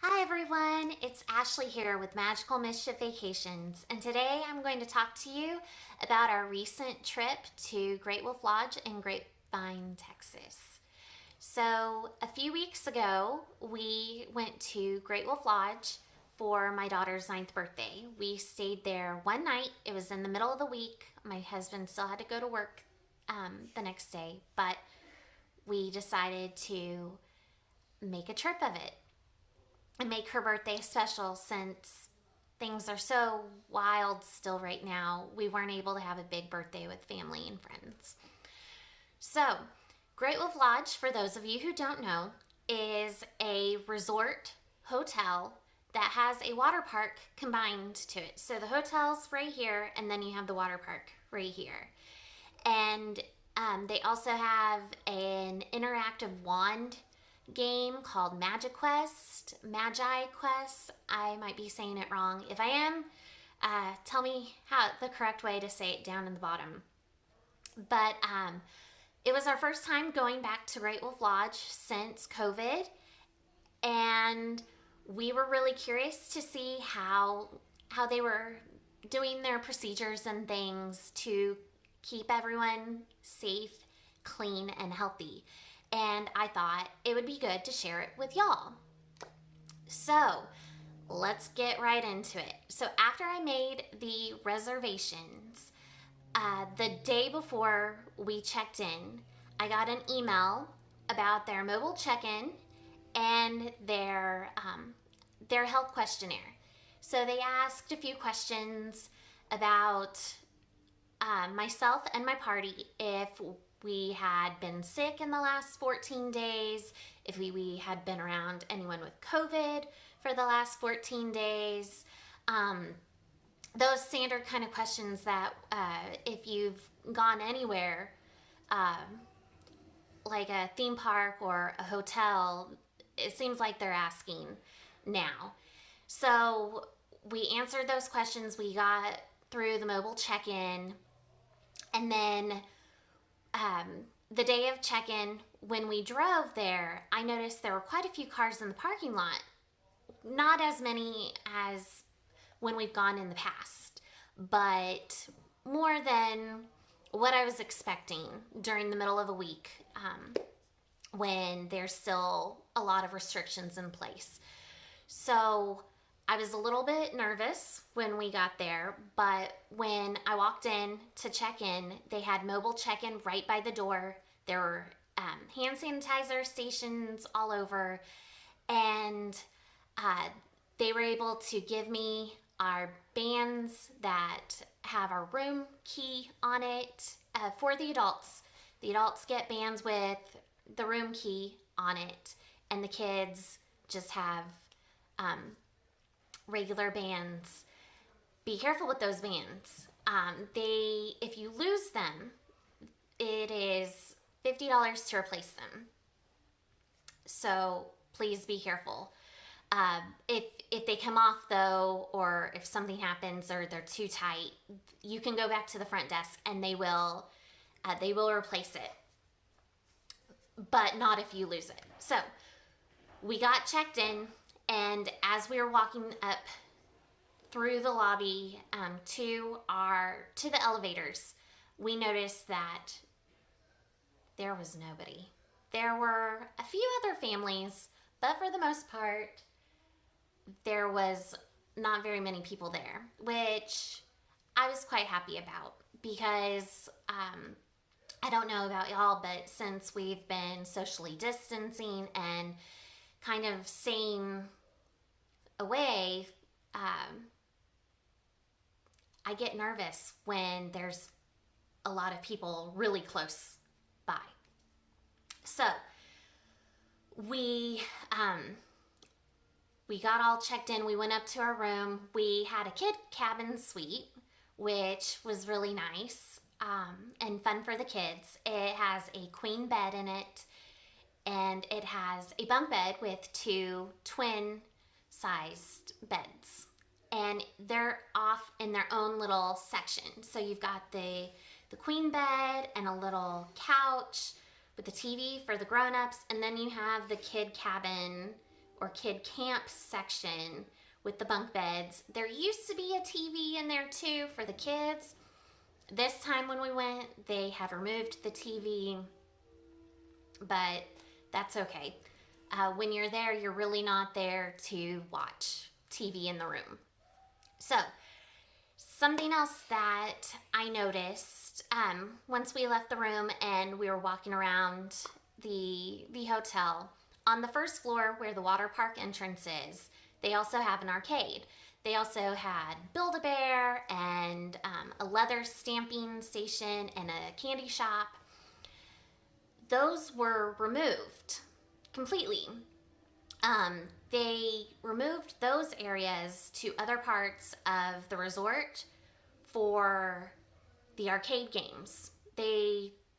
Hi everyone, it's Ashley here with Magical Mischief Vacations, and today I'm going to talk to you about our recent trip to Great Wolf Lodge in Grapevine, Texas. So, a few weeks ago, we went to Great Wolf Lodge for my daughter's ninth birthday. We stayed there one night. It was in the middle of the week. My husband still had to go to work the next day, but we decided to make a trip of it and make her birthday special since things are so wild still right now. We weren't able to have a big birthday with family and friends. So, Great Wolf Lodge, for those of you who don't know, is a resort hotel that has a water park combined to it. So the hotel's right here, and then you have the water park right here. And they also have an interactive wand game called Magi Quest. I might be saying it wrong. If I am, tell me how the correct way to say it down in the bottom. But it was our first time going back to Great Wolf Lodge since COVID, and we were really curious to see how they were doing their procedures and things to keep everyone safe, clean, and healthy. And I thought it would be good to share it with y'all. So let's get right into it. So after I made the reservations, the day before we checked in, I got an email about their mobile check-in and their health questionnaire. So they asked a few questions about myself and my party, if we had been sick in the last 14 days, if we had been around anyone with COVID for the last 14 days. Those standard kind of questions that if you've gone anywhere, like a theme park or a hotel, it seems like they're asking now. So we answered those questions. We got through the mobile check-in, and then the day of check-in, when we drove there, I noticed there were quite a few cars in the parking lot. Not as many as when we've gone in the past, but more than what I was expecting during the middle of a week, when there's still a lot of restrictions in place. So I was a little bit nervous when we got there, but when I walked in to check in, they had mobile check in right by the door. There were hand sanitizer stations all over, and they were able to give me our bands that have our room key on it for the adults. The adults get bands with the room key on it, and the kids just have regular bands. Be careful with those bands. If you lose them, it is $50 to replace them. So please be careful. If they come off though, or if something happens or they're too tight, you can go back to the front desk and they will replace it. But not if you lose it. So we got checked in, and as we were walking up through the lobby to the elevators, we noticed that there was nobody. There were a few other families, but for the most part, there was not very many people there, which I was quite happy about because I don't know about y'all, but since we've been socially distancing and kind of staying away, I get nervous when there's a lot of people really close by. So we got all checked in. We went up to our room. We had a kid cabin suite, which was really nice and fun for the kids. It has a queen bed in it, and it has a bunk bed with two twin-sized beds. And they're off in their own little section. So you've got the queen bed and a little couch with the TV for the grown-ups, and then you have the kid cabin or kid camp section with the bunk beds. There used to be a TV in there too for the kids. This time when we went, they had removed the TV, but that's okay. When you're there, you're really not there to watch TV in the room. So, something else that I noticed once we left the room and we were walking around the hotel, on the first floor where the water park entrance is, they also have an arcade. They also had Build-A-Bear and a leather stamping station and a candy shop. Those were removed completely. They removed those areas to other parts of the resort for the arcade games.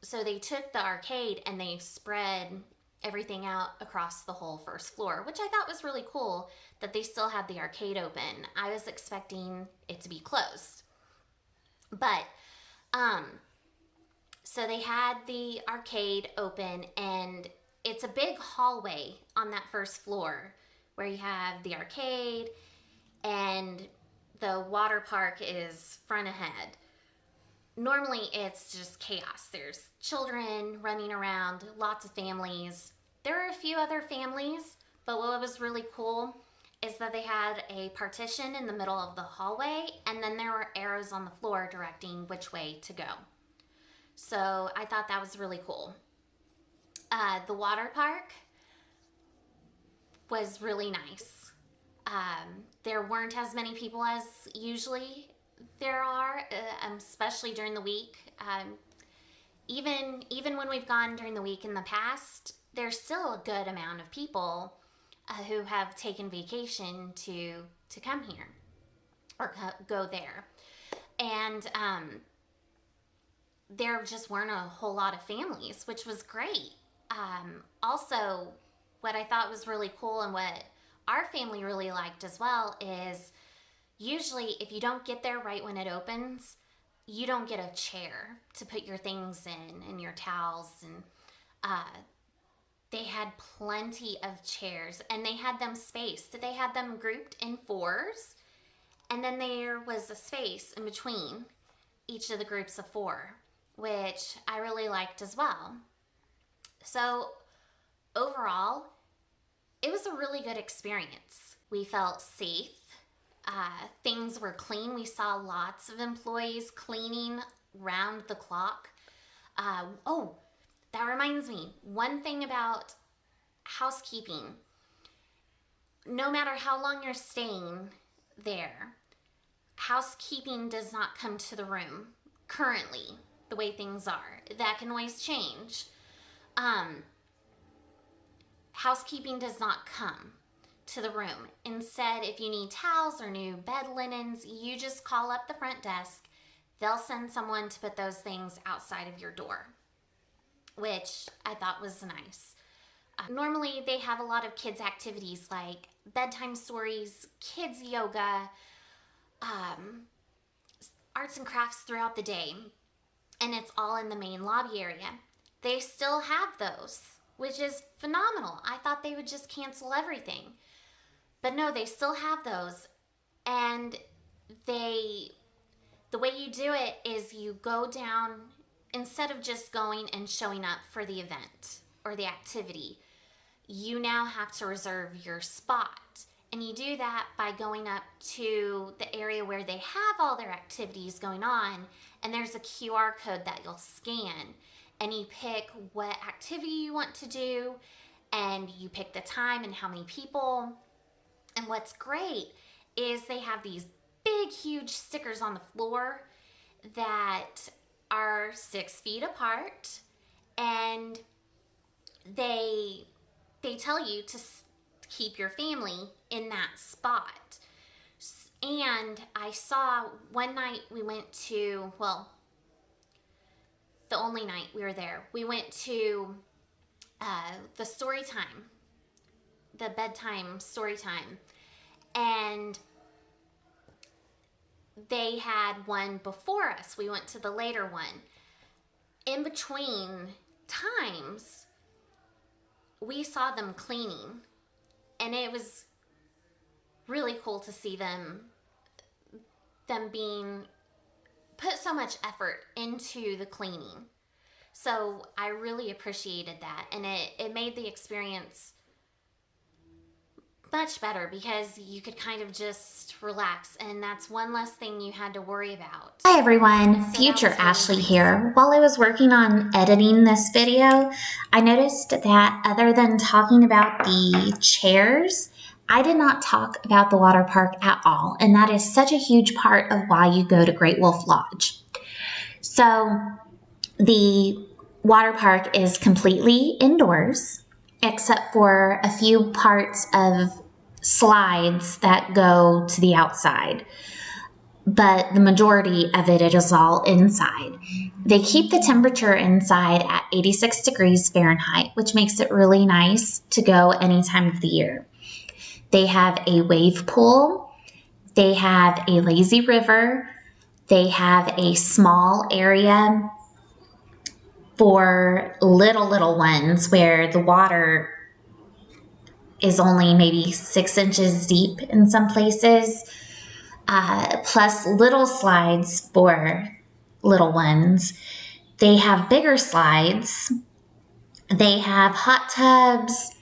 So they took the arcade and they spread everything out across the whole first floor, which I thought was really cool that they still had the arcade open. I was expecting it to be closed. But so they had the arcade open, and it's a big hallway on that first floor where you have the arcade and the water park is front ahead. Normally it's just chaos. There's children running around, lots of families. There are a few other families, but what was really cool is that they had a partition in the middle of the hallway, and then there were arrows on the floor directing which way to go. So I thought that was really cool. The water park was really nice. There weren't as many people as usually there are, especially during the week. Even when we've gone during the week in the past, there's still a good amount of people who have taken vacation to come here or go there. And there just weren't a whole lot of families, which was great. Also, what I thought was really cool and what our family really liked as well is usually if you don't get there right when it opens, you don't get a chair to put your things in and your towels. And they had plenty of chairs, and they had them spaced. They had them grouped in fours, and then there was a space in between each of the groups of four, which I really liked as well. So overall, it was a really good experience. We felt safe. Things were clean. We saw lots of employees cleaning round the clock. Oh, that reminds me, one thing about housekeeping. No matter how long you're staying there, housekeeping does not come to the room currently, the way things are. That can always change. Housekeeping does not come to the room. Instead, if you need towels or new bed linens, you just call up the front desk. They'll send someone to put those things outside of your door, which I thought was nice. Normally, they have a lot of kids' activities like bedtime stories, kids' yoga, arts and crafts throughout the day, and it's all in the main lobby area. They still have those, which is phenomenal. I thought they would just cancel everything. But no, they still have those. And the way you do it is you go down, instead of just going and showing up for the event or the activity, you now have to reserve your spot. And you do that by going up to the area where they have all their activities going on, and there's a QR code that you'll scan. And you pick what activity you want to do, and you pick the time and how many people. And what's great is they have these big, huge stickers on the floor that are 6 feet apart, and they tell you to keep your family in that spot. And I saw one night we went to, well, the only night we were there, we went to the story time, the bedtime story time, and they had one before us. We went to the later one. In between times, we saw them cleaning, and it was really cool to see them being put so much effort into the cleaning. So I really appreciated that, and it made the experience much better because you could kind of just relax, and that's one less thing you had to worry about. Hi everyone, So Future that was really Ashley nice. here. While I was working on editing this video, I noticed that other than talking about the chairs, I did not talk about the water park at all, and that is such a huge part of why you go to Great Wolf Lodge. So the water park is completely indoors, except for a few parts of slides that go to the outside. But the majority of it is all inside. They keep the temperature inside at 86 degrees Fahrenheit, which makes it really nice to go any time of the year. They have a wave pool. They have a lazy river. They have a small area for little ones where the water is only maybe 6 inches deep in some places, plus little slides for little ones. They have bigger slides. They have hot tubs.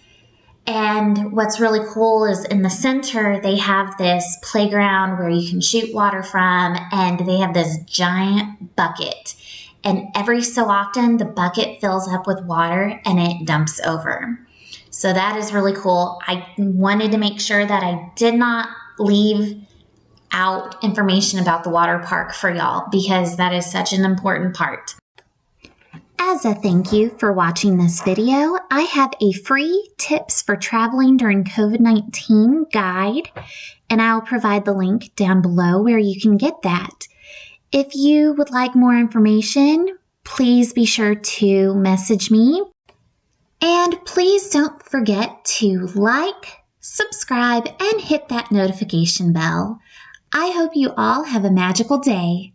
And what's really cool is in the center, they have this playground where you can shoot water from, and they have this giant bucket. And every so often, the bucket fills up with water and it dumps over. So that is really cool. I wanted to make sure that I did not leave out information about the water park for y'all because that is such an important part. As a thank you for watching this video, I have a free tips for traveling during COVID-19 guide, and I'll provide the link down below where you can get that. If you would like more information, please be sure to message me. And please don't forget to like, subscribe, and hit that notification bell. I hope you all have a magical day.